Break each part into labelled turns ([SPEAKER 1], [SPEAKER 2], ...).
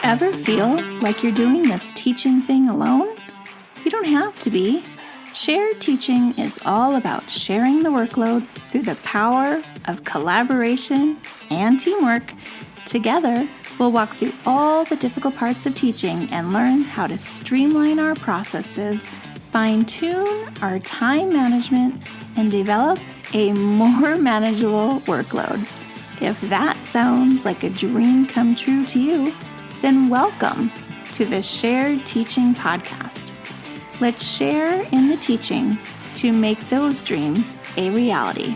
[SPEAKER 1] Ever feel like you're doing this teaching thing alone? You don't have to be. Shared teaching is all about sharing the workload through the power of collaboration and teamwork. Together, we'll walk through all the difficult parts of teaching and learn how to streamline our processes, fine-tune our time management, and develop a more manageable workload. If that sounds like a dream come true to you, then welcome to the Shared Teaching Podcast. Let's share in the teaching to make those dreams a reality.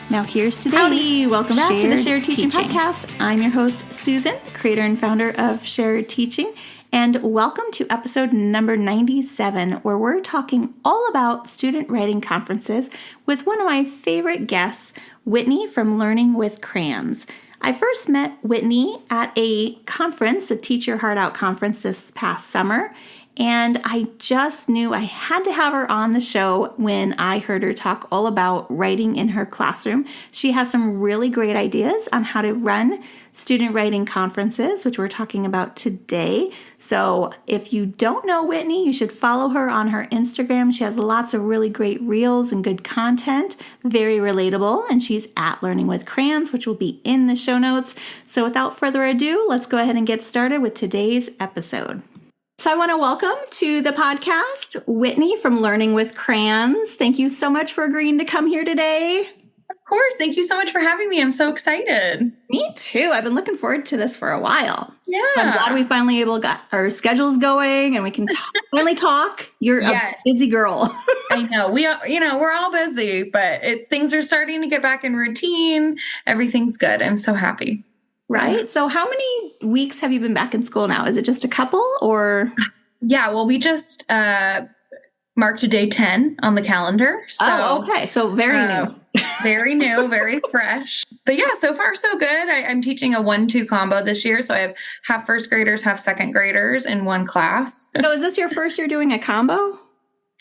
[SPEAKER 1] Now here's today's
[SPEAKER 2] Howdy, welcome back to the Shared Teaching
[SPEAKER 1] Teaching
[SPEAKER 2] Podcast. I'm your host, Susan, creator and founder of Shared Teaching, and welcome to episode number 97, where we're talking all about student writing conferences with one of my favorite guests, Whitney from Learning with Crayons. I first met Whitney at a conference, a Teach Your Heart Out conference this past summer, and I just knew I had to have her on the show when I heard her talk all about writing in her classroom. She has some really great ideas on how to run student writing conferences, which we're talking about today. So if you don't know Whitney, you should follow her on her Instagram. She has lots of really great reels and good content, very relatable, and she's at Learning with Crayons, which will be in the show notes. So without further ado, let's go ahead and get started with today's episode. So I want to welcome to the podcast, Whitney from Learning with Crayons. Thank you so much for agreeing to come here today.
[SPEAKER 3] Of course. Thank you so much for having me. I'm so excited.
[SPEAKER 2] Me too. I've been looking forward to this for a while.
[SPEAKER 3] Yeah.
[SPEAKER 2] I'm glad we finally got our schedules going and we can finally talk. You're a busy girl.
[SPEAKER 3] I know. We're all busy, but things are starting to get back in routine. Everything's good. I'm so happy.
[SPEAKER 2] Right. So how many weeks have you been back in school now? Is it just a couple or?
[SPEAKER 3] Yeah. Well, we just marked day 10 on the calendar. So,
[SPEAKER 2] okay. So very new.
[SPEAKER 3] Very new, very fresh. But yeah, so far so good. I'm teaching a 1-2 combo this year. So I have half first graders, half second graders in one class.
[SPEAKER 2] So is this your first year doing a combo?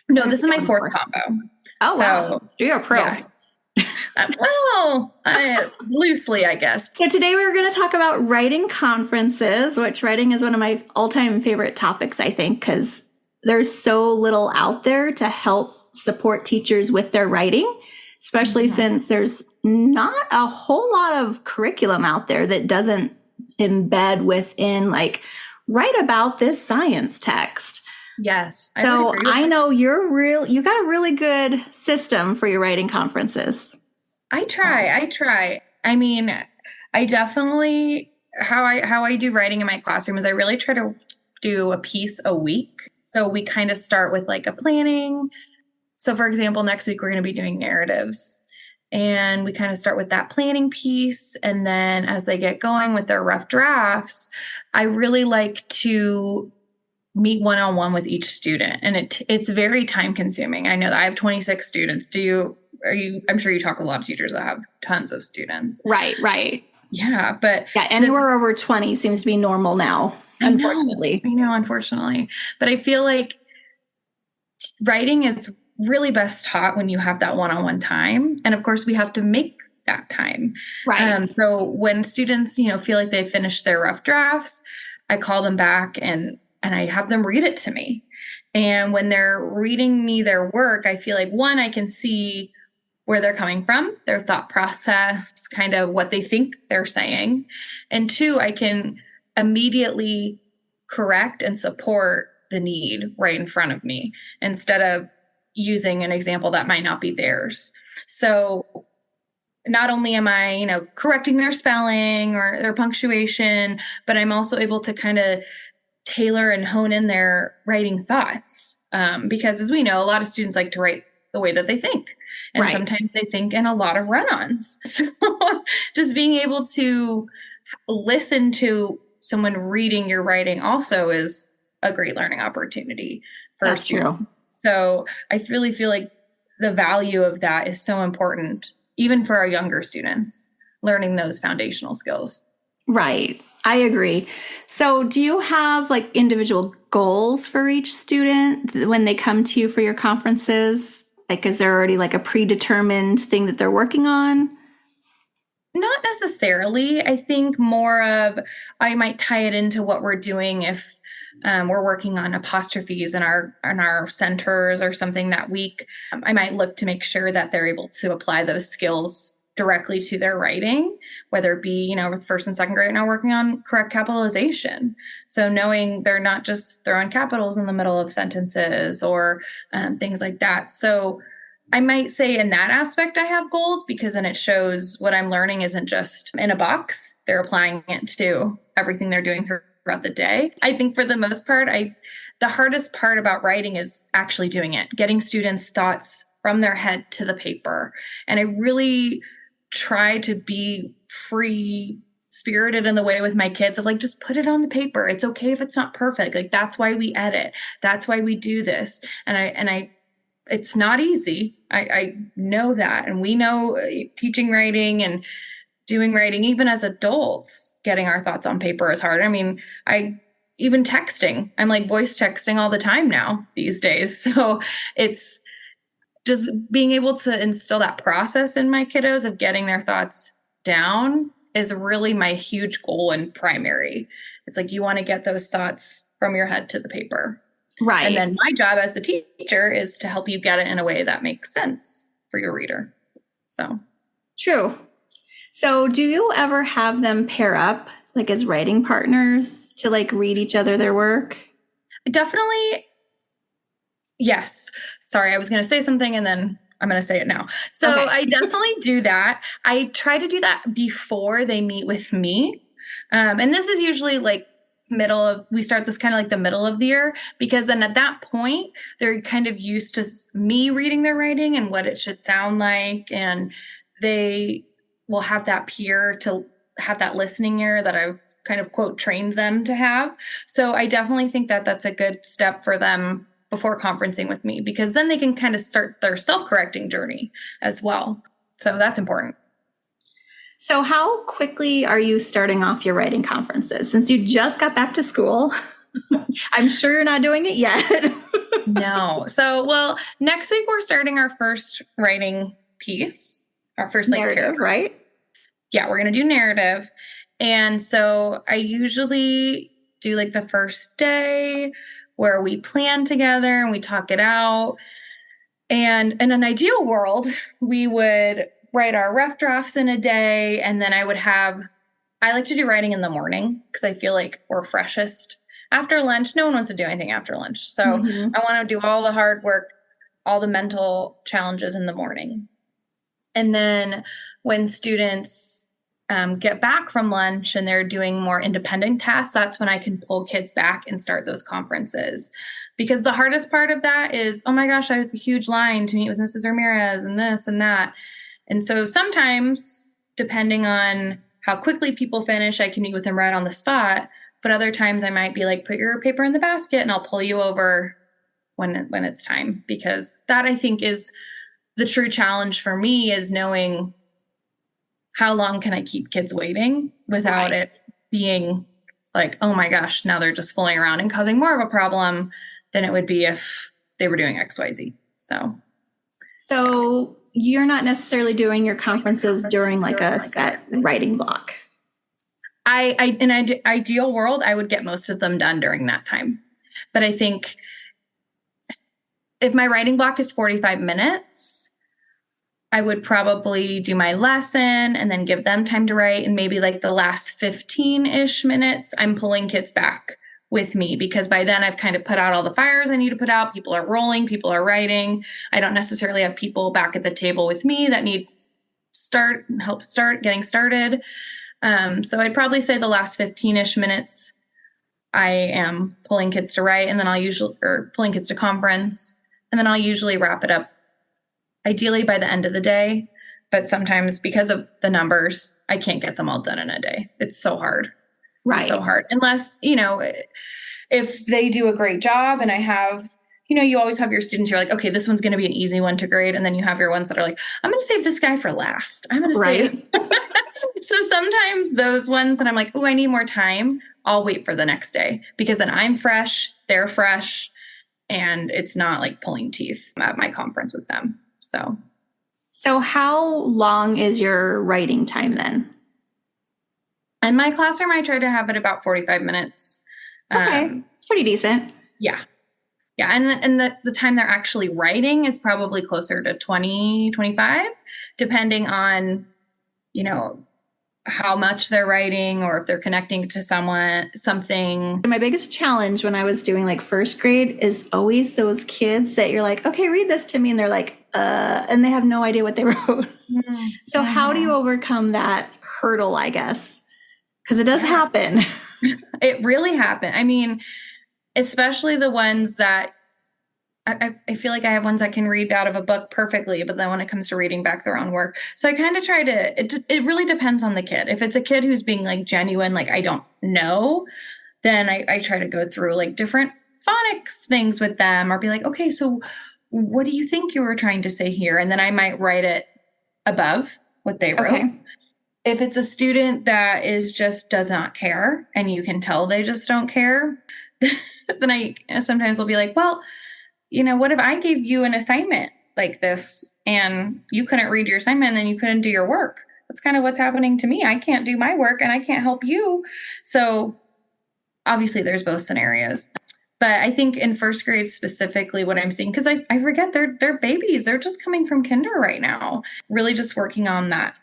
[SPEAKER 3] No, this is my fourth combo.
[SPEAKER 2] Oh, wow. You're a pro.
[SPEAKER 3] Yes. Loosely, I guess.
[SPEAKER 2] So today we're going to talk about writing conferences, which writing is one of my all-time favorite topics, I think, because there's so little out there to help support teachers with their writing, especially since there's not a whole lot of curriculum out there that doesn't embed within, like, write about this science text.
[SPEAKER 3] Yes.
[SPEAKER 2] So I know you got a really good system for your writing conferences.
[SPEAKER 3] I try. I mean, I definitely, how I do writing in my classroom is I really try to do a piece a week. So we kind of start with like a planning. So for example, next week, we're going to be doing narratives and we kind of start with that planning piece. And then as they get going with their rough drafts, I really like to meet one-on-one with each student. And it's very time consuming. I know that I have 26 students. I'm sure you talk to a lot of teachers that have tons of students.
[SPEAKER 2] Right.
[SPEAKER 3] Yeah. But
[SPEAKER 2] anywhere over 20 seems to be normal now, unfortunately.
[SPEAKER 3] I know, unfortunately. But I feel like writing is really best taught when you have that one-on-one time. And of course we have to make that time.
[SPEAKER 2] Right.
[SPEAKER 3] So when students, feel like they finished their rough drafts, I call them back and I have them read it to me. And when they're reading me their work, I feel like, one, I can see where they're coming from, their thought process, kind of what they think they're saying. And two, I can immediately correct and support the need right in front of me instead of using an example that might not be theirs. So not only am I, correcting their spelling or their punctuation, but I'm also able to kind of tailor and hone in their writing thoughts. Because as we know, a lot of students like to write the way that they think. And sometimes they think in a lot of run-ons. So just being able to listen to someone reading your writing also is a great learning opportunity for students. So I really feel like the value of that is so important, even for our younger students, learning those foundational skills.
[SPEAKER 2] Right. I agree. So do you have like individual goals for each student when they come to you for your conferences? Like, is there already like a predetermined thing that they're working on?
[SPEAKER 3] Not necessarily. I think more of I might tie it into what we're doing if we're working on apostrophes in our centers or something that week. I might look to make sure that they're able to apply those skills directly to their writing, whether it be, with first and second grade now working on correct capitalization. So knowing they're not just throwing capitals in the middle of sentences or things like that. So I might say in that aspect, I have goals because then it shows what I'm learning isn't just in a box. They're applying it to everything they're doing throughout the day. I think for the most part, the hardest part about writing is actually doing it, getting students' thoughts from their head to the paper. And I really try to be free spirited in the way with my kids of like, just put it on the paper. It's okay if it's not perfect. Like, that's why we edit. That's why we do this. And it's not easy. I know that. And we know teaching writing and doing writing, even as adults, getting our thoughts on paper is hard. I mean, even texting, I'm like voice texting all the time now these days. So it's just being able to instill that process in my kiddos of getting their thoughts down is really my huge goal and primary. It's like, you want to get those thoughts from your head to the paper.
[SPEAKER 2] Right.
[SPEAKER 3] And then my job as a teacher is to help you get it in a way that makes sense for your reader. So
[SPEAKER 2] true. So do you ever have them pair up like as writing partners to like read each other their work?
[SPEAKER 3] Definitely. Yes. Sorry, I was going to say something and then I'm going to say it now. So okay. I definitely do that. I try to do that before they meet with me. And this is usually like we start this kind of like the middle of the year, because then at that point, they're kind of used to me reading their writing and what it should sound like. And they will have that peer to have that listening ear that I've kind of quote trained them to have. So I definitely think that that's a good step for them before conferencing with me, because then they can kind of start their self-correcting journey as well. So that's important.
[SPEAKER 2] So how quickly are you starting off your writing conferences? Since you just got back to school, I'm sure you're not doing it yet.
[SPEAKER 3] No. So, well, next week we're starting our first writing piece, our first
[SPEAKER 2] narrative,
[SPEAKER 3] paragraph.
[SPEAKER 2] Right?
[SPEAKER 3] Yeah, we're going to do narrative. And so I usually do like the first day where we plan together and we talk it out. And in an ideal world, we would write our rough drafts in a day. And then I like to do writing in the morning because I feel like we're freshest. After lunch, no one wants to do anything after lunch. So I want to do all the hard work, all the mental challenges in the morning. And then when students get back from lunch and they're doing more independent tasks, that's when I can pull kids back and start those conferences. Because the hardest part of that is, oh my gosh, I have a huge line to meet with Mrs. Ramirez and this and that. And so sometimes, depending on how quickly people finish, I can meet with them right on the spot. But other times I might be like, put your paper in the basket and I'll pull you over when it's time. Because that, I think, is the true challenge for me, is knowing how long can I keep kids waiting without it being like, oh my gosh, now they're just fooling around and causing more of a problem than it would be if they were doing X, Y, Z. So
[SPEAKER 2] you're not necessarily doing your conferences during like a set writing block.
[SPEAKER 3] In an ideal world, I would get most of them done during that time. But I think if my writing block is 45 minutes, I would probably do my lesson and then give them time to write. And maybe like the last 15-ish minutes, I'm pulling kids back with me, because by then I've kind of put out all the fires I need to put out. People are rolling, people are writing. I don't necessarily have people back at the table with me that need help getting started. So I'd probably say the last 15-ish minutes I am pulling kids to write, and then pulling kids to conference, and then I'll usually wrap it up ideally by the end of the day. But sometimes because of the numbers, I can't get them all done in a day. It's so hard.
[SPEAKER 2] Right.
[SPEAKER 3] It's so hard. Unless, if they do a great job and I have, you always have your students, you're like, okay, this one's going to be an easy one to grade. And then you have your ones that are like, I'm going to save this guy for last. I'm going to save. So sometimes those ones that I'm like, oh, I need more time, I'll wait for the next day, because then I'm fresh, they're fresh, and it's not like pulling teeth at my conference with them. So
[SPEAKER 2] how long is your writing time then?
[SPEAKER 3] In my classroom, I try to have it about 45 minutes.
[SPEAKER 2] Okay. It's pretty decent.
[SPEAKER 3] Yeah. Yeah. And the time they're actually writing is probably closer to 20, 25, depending on, how much they're writing or if they're connecting to something.
[SPEAKER 2] My biggest challenge when I was doing like first grade is always those kids that you're like, okay, read this to me. And they're like, and they have no idea what they wrote. So how do you overcome that hurdle, I guess? Because it does happen.
[SPEAKER 3] It really happened. I mean, especially the ones that I feel like I have ones that can read out of a book perfectly, but then when it comes to reading back their own work. So I kind of try to, it really depends on the kid. If it's a kid who's being like genuine, like I don't know, then I try to go through like different phonics things with them or be like, okay, so what do you think you were trying to say here? And then I might write it above what they wrote. Okay. If it's a student that does not care and you can tell they just don't care, then I sometimes will be like, well, what if I gave you an assignment like this and you couldn't read your assignment and then you couldn't do your work? That's kind of what's happening to me. I can't do my work and I can't help you. So obviously there's both scenarios. But I think in first grade specifically what I'm seeing, because I forget they're babies. They're just coming from kinder right now. Really just working on that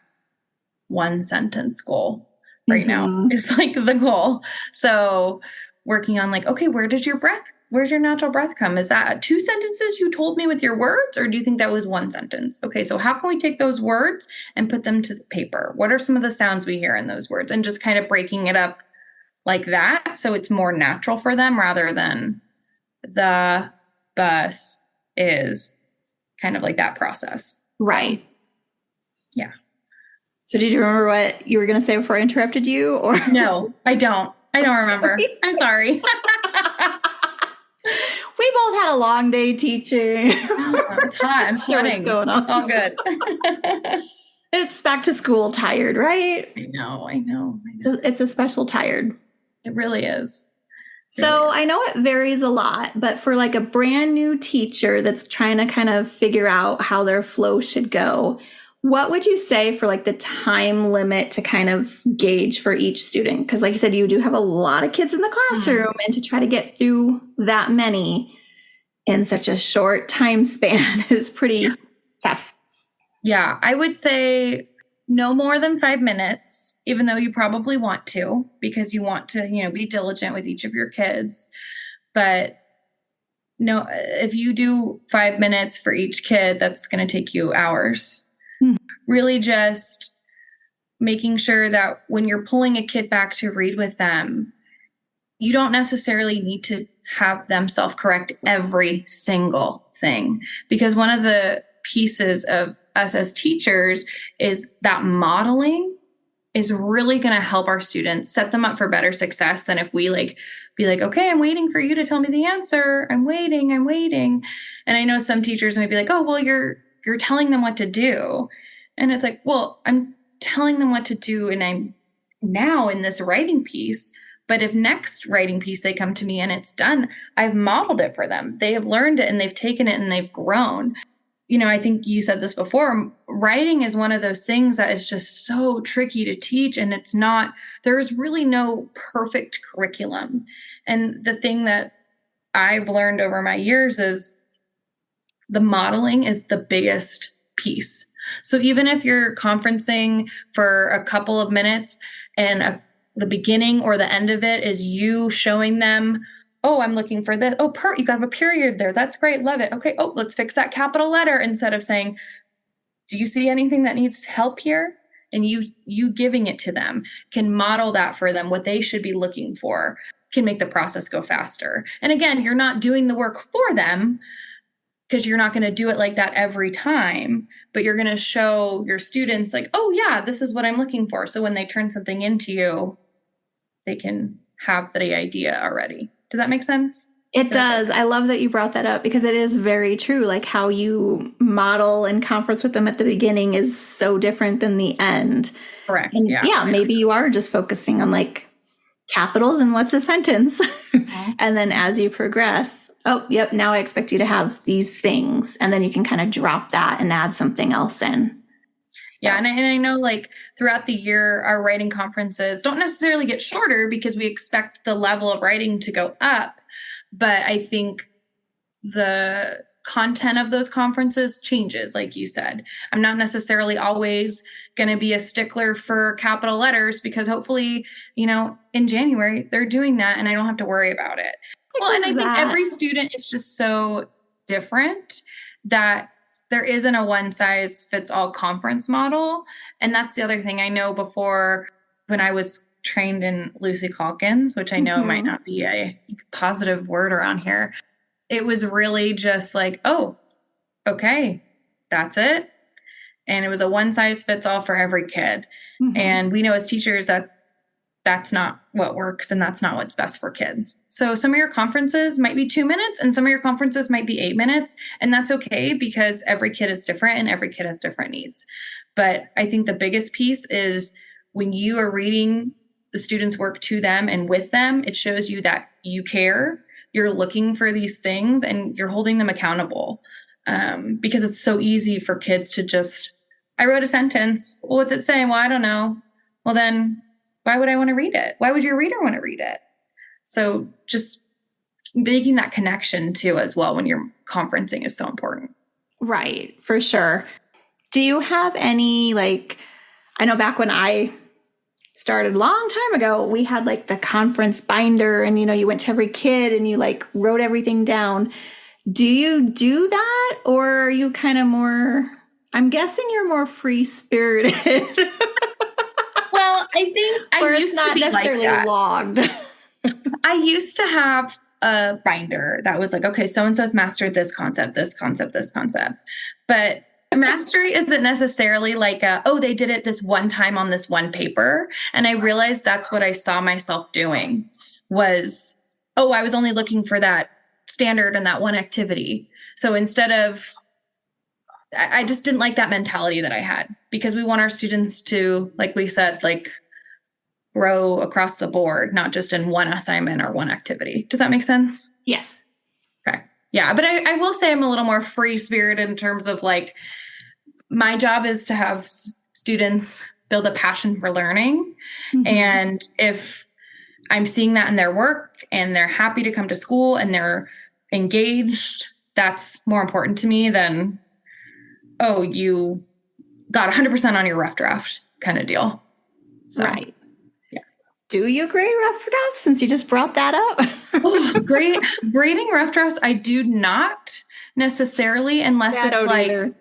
[SPEAKER 3] one sentence goal right now is like the goal. So working on like, okay, where's your natural breath come? Is that 2 sentences you told me with your words? Or do you think that was 1 sentence? Okay, so how can we take those words and put them to the paper? What are some of the sounds we hear in those words? And just kind of breaking it up like that. So it's more natural for them rather than the bus is kind of like that process.
[SPEAKER 2] Right.
[SPEAKER 3] Yeah.
[SPEAKER 2] So did you remember what you were going to say before I interrupted you? Or
[SPEAKER 3] No, I don't remember. I'm sorry.
[SPEAKER 2] We both had a long day teaching.
[SPEAKER 3] It's hot. I'm sweating.
[SPEAKER 2] What's going on?
[SPEAKER 3] All good.
[SPEAKER 2] It's back to school tired, right?
[SPEAKER 3] I know.
[SPEAKER 2] It's a special tired.
[SPEAKER 3] It really is.
[SPEAKER 2] So I know it varies a lot, but for like a brand new teacher that's trying to kind of figure out how their flow should go, what would you say for like the time limit to kind of gauge for each student? Because like you said, you do have a lot of kids in the classroom and to try to get through that many in such a short time span is pretty tough.
[SPEAKER 3] Yeah, I would say no more than 5 minutes, even though you probably want to, because you want to, be diligent with each of your kids. But no, if you do 5 minutes for each kid, that's going to take you hours. Really just making sure that when you're pulling a kid back to read with them, you don't necessarily need to have them self-correct every single thing. Because one of the pieces of us as teachers is that modeling is really going to help our students set them up for better success than if we be like, okay, I'm waiting for you to tell me the answer. I'm waiting. And I know some teachers might be like, oh, well, you're telling them what to do. And it's like, well, I'm telling them what to do. And I'm now in this writing piece. But if next writing piece they come to me and it's done, I've modeled it for them. They have learned it and they've taken it and they've grown. I think you said this before, writing is one of those things that is just so tricky to teach. And there's really no perfect curriculum. And the thing that I've learned over my years is the modeling is the biggest piece. So even if you're conferencing for a couple of minutes and the beginning or the end of it is you showing them, oh, I'm looking for this. Oh, you got a period there. That's great. Love it. Okay. Oh, let's fix that capital letter instead of saying, do you see anything that needs help here? And you giving it to them can model that for them, what they should be looking for, can make the process go faster. And again, you're not doing the work for them because you're not going to do it like that every time, but you're going to show your students like, oh yeah, this is what I'm looking for. So when they turn something into you, they can have the idea already. Does that make sense?
[SPEAKER 2] It does. I love that you brought that up because it is very true. Like how you model and conference with them at the beginning is so different than the end.
[SPEAKER 3] Correct.
[SPEAKER 2] And yeah, maybe you are just focusing on like capitals and what's a sentence. And then as you progress, oh, yep, now I expect you to have these things. And then you can kind of drop that and add something else in.
[SPEAKER 3] Yeah. And I know like throughout the year, our writing conferences don't necessarily get shorter because we expect the level of writing to go up. But I think the content of those conferences changes, like you said. I'm not necessarily always going to be a stickler for capital letters because hopefully, in January, they're doing that and I don't have to worry about it. Well, and I think every student is just so different that there isn't a one size fits all conference model. And that's the other thing I know before when I was trained in Lucy Calkins, which I know might not be a positive word around here. It was really just like, oh, okay, that's it. And it was a one size fits all for every kid. And we know as teachers that that's not what works and that's not what's best for kids. So some of your conferences might be 2 minutes and some of your conferences might be 8 minutes. And that's okay because every kid is different and every kid has different needs. But I think the biggest piece is when you are reading the students' work to them and with them, it shows you that you care. You're looking for these things and you're holding them accountable because it's so easy for kids to just, I wrote a sentence. Well, what's it saying? Well, I don't know. Well, then why would I want to read it? Why would your reader want to read it? So just making that connection too as well when you're conferencing is so important.
[SPEAKER 2] Right, for sure. Do you have any, I know back when I started a long time ago, we had the conference binder and, you went to every kid and you wrote everything down. Do you do that or are you kind of more, I'm guessing you're more free spirited?
[SPEAKER 3] Well, I think I used to be like that.
[SPEAKER 2] Logged.
[SPEAKER 3] I used to have a binder that was like, okay, so-and-so's mastered this concept, this concept, this concept. But mastery isn't necessarily like, they did it this one time on this one paper. And I realized that's what I saw myself doing was, I was only looking for that standard and that one activity. So instead of, I just didn't like that mentality that I had because we want our students to, like we said, grow across the board, not just in one assignment or one activity. Does that make sense?
[SPEAKER 2] Yes.
[SPEAKER 3] Okay. Yeah. But I will say I'm a little more free spirited in terms of my job is to have students build a passion for learning. And if I'm seeing that in their work and they're happy to come to school and they're engaged, that's more important to me than, you got 100% on your rough draft kind of deal. So,
[SPEAKER 2] right. Yeah. Do you grade rough drafts since you just brought that up?
[SPEAKER 3] Grading rough drafts, I do not necessarily unless it's either.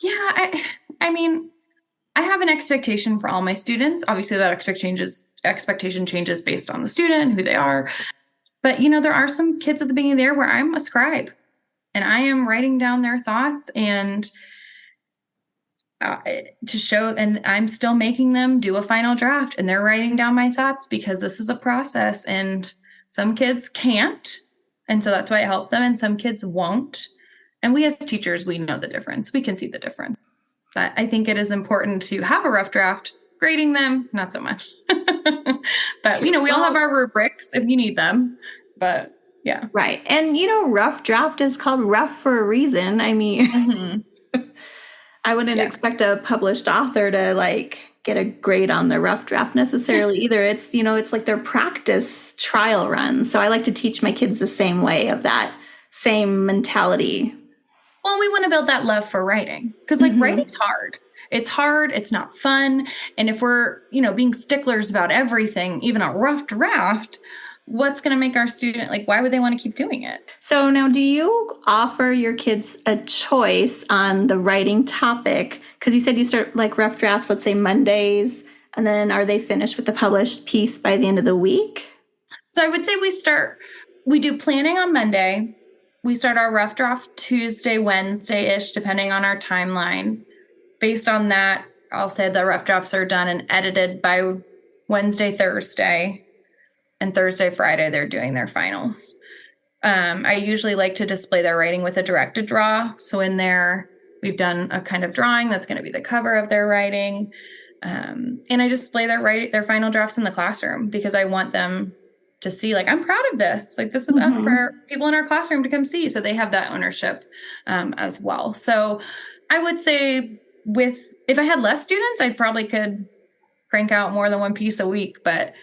[SPEAKER 3] Yeah, I mean, I have an expectation for all my students. Obviously, that expectation changes based on the student and who they are. But, there are some kids at the beginning there where I'm a scribe and I am writing down their thoughts and to show, and I'm still making them do a final draft and they're writing down my thoughts because this is a process and some kids can't. And so that's why I help them and some kids won't. And we as teachers, we know the difference. We can see the difference. But I think it is important to have a rough draft. Grading them, not so much. But, we all have our rubrics if you need them. But, yeah.
[SPEAKER 2] Right. And, rough draft is called rough for a reason. I mean, I wouldn't expect a published author to, get a grade on the rough draft necessarily either. It's, it's like their practice trial run. So I like to teach my kids the same way of that same mentality.
[SPEAKER 3] Well, we want to build that love for writing because writing's hard. It's hard. It's not fun. And if we're, being sticklers about everything, even a rough draft, what's going to make our student, why would they want to keep doing it?
[SPEAKER 2] So now do you offer your kids a choice on the writing topic? Because you said you start rough drafts, let's say Mondays, and then are they finished with the published piece by the end of the week?
[SPEAKER 3] So I would say we do planning on Monday. We start our rough draft Tuesday, Wednesday-ish, depending on our timeline. Based on that, I'll say the rough drafts are done and edited by Wednesday, Thursday, and Thursday, Friday, they're doing their finals. I usually like to display their writing with a directed draw. So in there, we've done a kind of drawing that's going to be the cover of their writing. And I display their final drafts in the classroom because I want them to see, I'm proud of this. This is up for people in our classroom to come see. So they have that ownership as well. So I would say with if I had less students, I probably could crank out more than one piece a week, but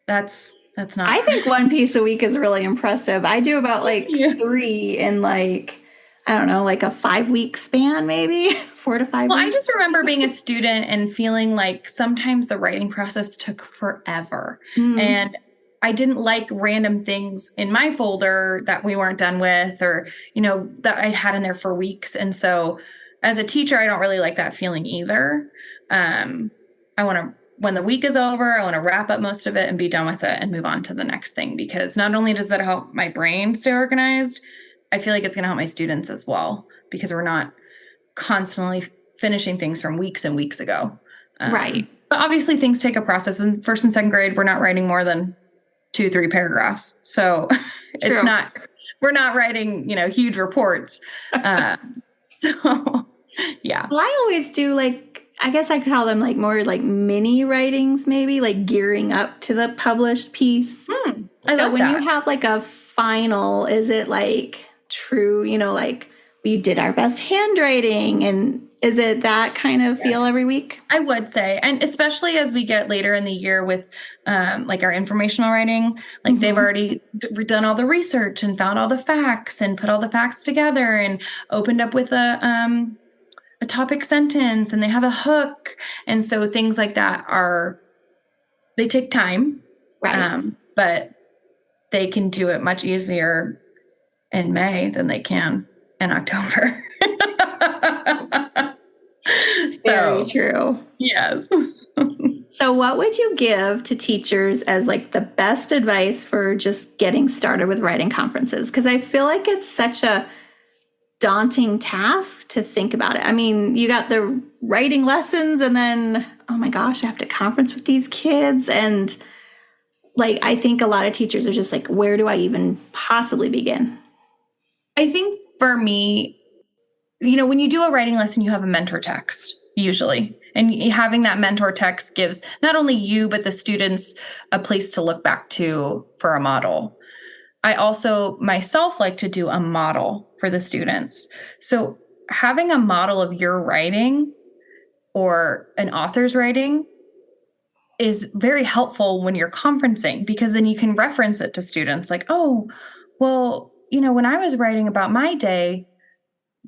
[SPEAKER 3] that's not.
[SPEAKER 2] I think one piece a week is really impressive. I do about like
[SPEAKER 3] Yeah.
[SPEAKER 2] 3 in like, I don't know, like a 5-week span, maybe 4 to 5
[SPEAKER 3] Well, I
[SPEAKER 2] weeks.
[SPEAKER 3] just remember being a student and feeling like sometimes the writing process took forever. And I didn't like random things in my folder that we weren't done with, or, that I had in there for weeks. And so as a teacher, I don't really like that feeling either. When the week is over, I want to wrap up most of it and be done with it and move on to the next thing, because not only does that help my brain stay organized, I feel like it's going to help my students as well, because we're not constantly finishing things from weeks and weeks ago.
[SPEAKER 2] Right.
[SPEAKER 3] But obviously things take a process. In first and second grade, we're not writing more than 2-3 paragraphs. So we're not writing, huge reports. So yeah.
[SPEAKER 2] Well, I always do like, I guess I call them like more like mini writings, maybe like gearing up to the published piece.
[SPEAKER 3] I love
[SPEAKER 2] when
[SPEAKER 3] that.
[SPEAKER 2] you have like a final, is it like true, like we did our best handwriting, and is it that kind of feel every week?
[SPEAKER 3] I would say, and especially as we get later in the year with like our informational writing, like they've already done all the research and found all the facts and put all the facts together and opened up with a topic sentence, and they have a hook. And so things like that they take time,
[SPEAKER 2] Right.
[SPEAKER 3] but they can do it much easier in May than they can in October.
[SPEAKER 2] Very true.
[SPEAKER 3] Yes.
[SPEAKER 2] So what would you give to teachers as like the best advice for just getting started with writing conferences? Because I feel like it's such a daunting task to think about it. I mean, you got the writing lessons, and then, oh my gosh, I have to conference with these kids. And like, I think a lot of teachers are just like, where do I even possibly begin?
[SPEAKER 3] I think for me, when you do a writing lesson, you have a mentor text usually. And having that mentor text gives not only you, but the students a place to look back to for a model. I also myself like to do a model for the students. So having a model of your writing or an author's writing is very helpful when you're conferencing, because then you can reference it to students like, oh, well, when I was writing about my day,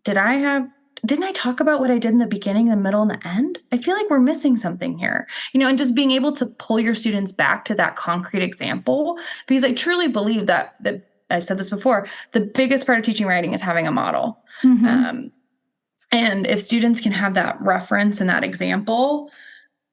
[SPEAKER 3] didn't I talk about what I did in the beginning, the middle, and the end? I feel like we're missing something here, and just being able to pull your students back to that concrete example, because I truly believe that I said this before, the biggest part of teaching writing is having a model. And if students can have that reference and that example,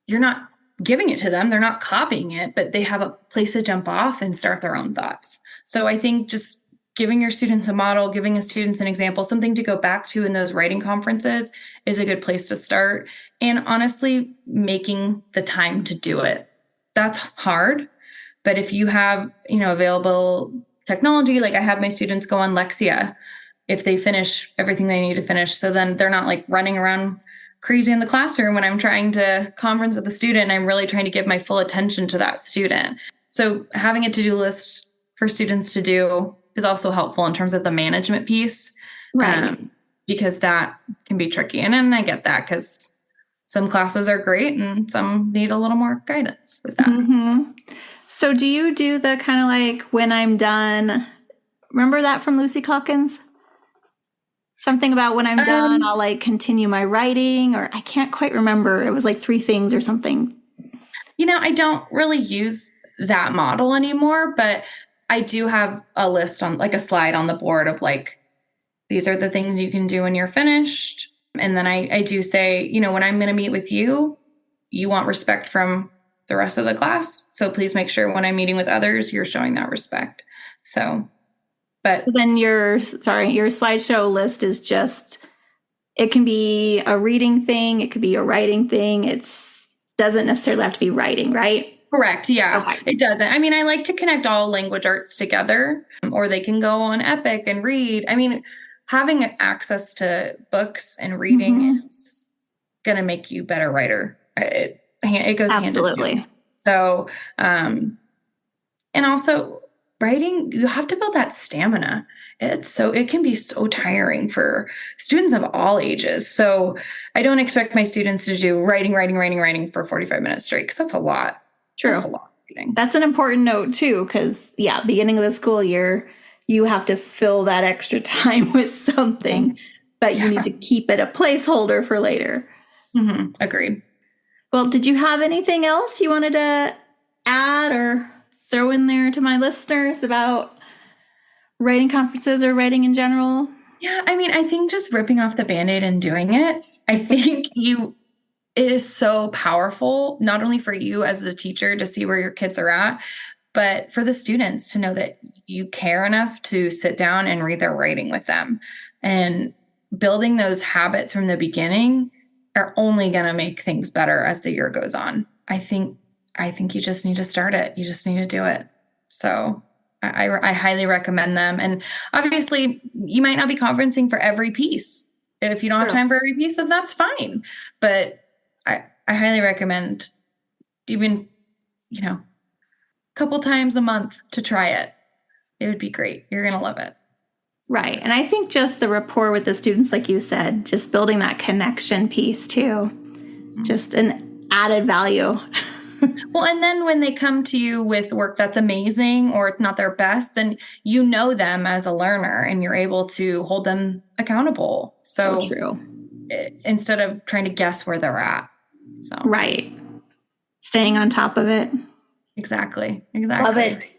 [SPEAKER 3] you're not giving it to them, they're not copying it, but they have a place to jump off and start their own thoughts. So I think just giving your students a model, giving your students an example, something to go back to in those writing conferences is a good place to start. And honestly, making the time to do it. That's hard. But if you have, available technology, like I have my students go on Lexia if they finish everything they need to finish. So then they're not like running around crazy in the classroom when I'm trying to conference with a student. I'm really trying to give my full attention to that student. So having a to-do list for students to do is also helpful in terms of the management piece,
[SPEAKER 2] Right.
[SPEAKER 3] Because that can be tricky. And I get that, because some classes are great and some need a little more guidance with that.
[SPEAKER 2] So do you do the kind of like, when I'm done, remember that from Lucy Calkins? Something about when I'm done, I'll like continue my writing, or I can't quite remember. It was like 3 things or something.
[SPEAKER 3] I don't really use that model anymore, but I do have a list on like a slide on the board of like, these are the things you can do when you're finished. And then I do say, when I'm going to meet with you, you want respect from the rest of the class. So please make sure when I'm meeting with others, you're showing that respect. So
[SPEAKER 2] then your slideshow list is just, it can be a reading thing, it could be a writing thing. It's doesn't necessarily have to be writing, right?
[SPEAKER 3] Correct. Yeah,
[SPEAKER 2] Okay.
[SPEAKER 3] It doesn't. I mean, I like to connect all language arts together, or they can go on Epic and read. I mean, having access to books and reading is going to make you a better writer. It goes hand in hand.
[SPEAKER 2] Absolutely.
[SPEAKER 3] So, and also writing, you have to build that stamina. It can be so tiring for students of all ages. So I don't expect my students to do writing for 45 minutes straight, because that's a lot.
[SPEAKER 2] True.
[SPEAKER 3] That's a lot of reading.
[SPEAKER 2] That's an important note too, because beginning of the school year, you have to fill that extra time with something, but you need to keep it a placeholder for later.
[SPEAKER 3] Mm-hmm. Agreed.
[SPEAKER 2] Well, did you have anything else you wanted to add or throw in there to my listeners about writing conferences or writing in general?
[SPEAKER 3] Yeah, I mean, I think just ripping off the Band-Aid and doing it, I think it is so powerful, not only for you as the teacher to see where your kids are at, but for the students to know that you care enough to sit down and read their writing with them. And building those habits from the beginning are only going to make things better as the year goes on. I think you just need to start it. You just need to do it. So I highly recommend them. And obviously, you might not be conferencing for every piece. If you don't have time for every piece, then that's fine. But I highly recommend even, a couple times a month to try it. It would be great. You're going to love it.
[SPEAKER 2] Right. And I think just the rapport with the students, like you said, just building that connection piece too, just an added value.
[SPEAKER 3] Well, and then when they come to you with work that's amazing or it's not their best, then you know them as a learner and you're able to hold them accountable. So
[SPEAKER 2] true.
[SPEAKER 3] Instead of trying to guess where they're at. So
[SPEAKER 2] right. Staying on top of it.
[SPEAKER 3] Exactly.
[SPEAKER 2] Love it.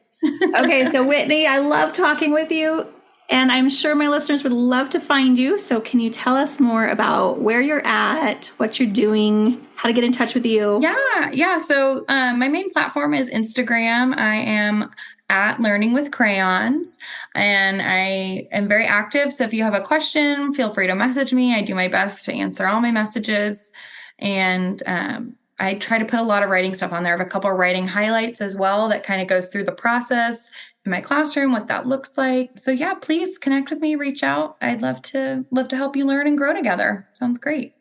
[SPEAKER 2] Okay, so Whitney, I love talking with you. And I'm sure my listeners would love to find you. So can you tell us more about where you're at, what you're doing, how to get in touch with you?
[SPEAKER 3] Yeah. So my main platform is Instagram. I am at Learning with Crayons, and I am very active. So if you have a question, feel free to message me. I do my best to answer all my messages. And I try to put a lot of writing stuff on there. I have a couple of writing highlights as well that kind of goes through the process in my classroom, what that looks like. So yeah, please connect with me, reach out. I'd love to help you learn and grow together. Sounds great.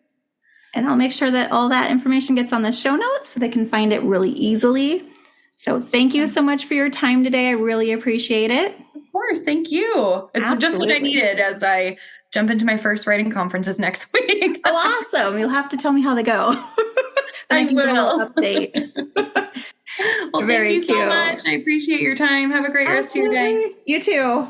[SPEAKER 2] And I'll make sure that all that information gets on the show notes so they can find it really easily. So thank you so much for your time today. I really appreciate it.
[SPEAKER 3] Of course. Thank you. It's just what I needed as I jump into my first writing conferences next week.
[SPEAKER 2] Oh, awesome. You'll have to tell me how they go.
[SPEAKER 3] I will.
[SPEAKER 2] Update.
[SPEAKER 3] Well, thank you so much. I appreciate your time. Have a great rest of your day.
[SPEAKER 2] You too.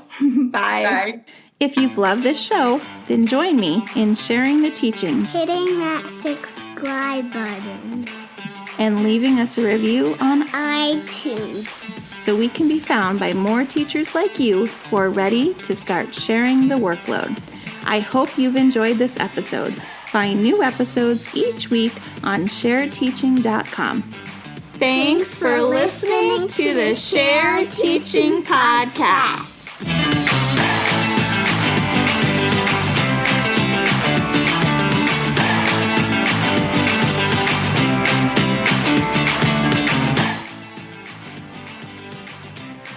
[SPEAKER 2] Bye.
[SPEAKER 3] Bye.
[SPEAKER 1] If you've loved this show, then join me in sharing the teaching,
[SPEAKER 4] hitting that subscribe button,
[SPEAKER 1] and leaving us a review on
[SPEAKER 4] iTunes,
[SPEAKER 1] so we can be found by more teachers like you who are ready to start sharing the workload. I hope you've enjoyed this episode. Find new episodes each week on sharedteaching.com. Thanks for listening to the Shared Teaching Podcast.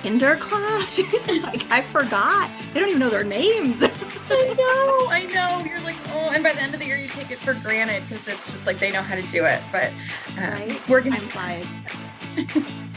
[SPEAKER 1] Kinder class. She's like, I forgot. They don't even know their names.
[SPEAKER 3] I know. You're like, oh, and by the end of the year, you take it for granted because it's just like they know how to do it. But
[SPEAKER 2] right?
[SPEAKER 3] we're going
[SPEAKER 2] to.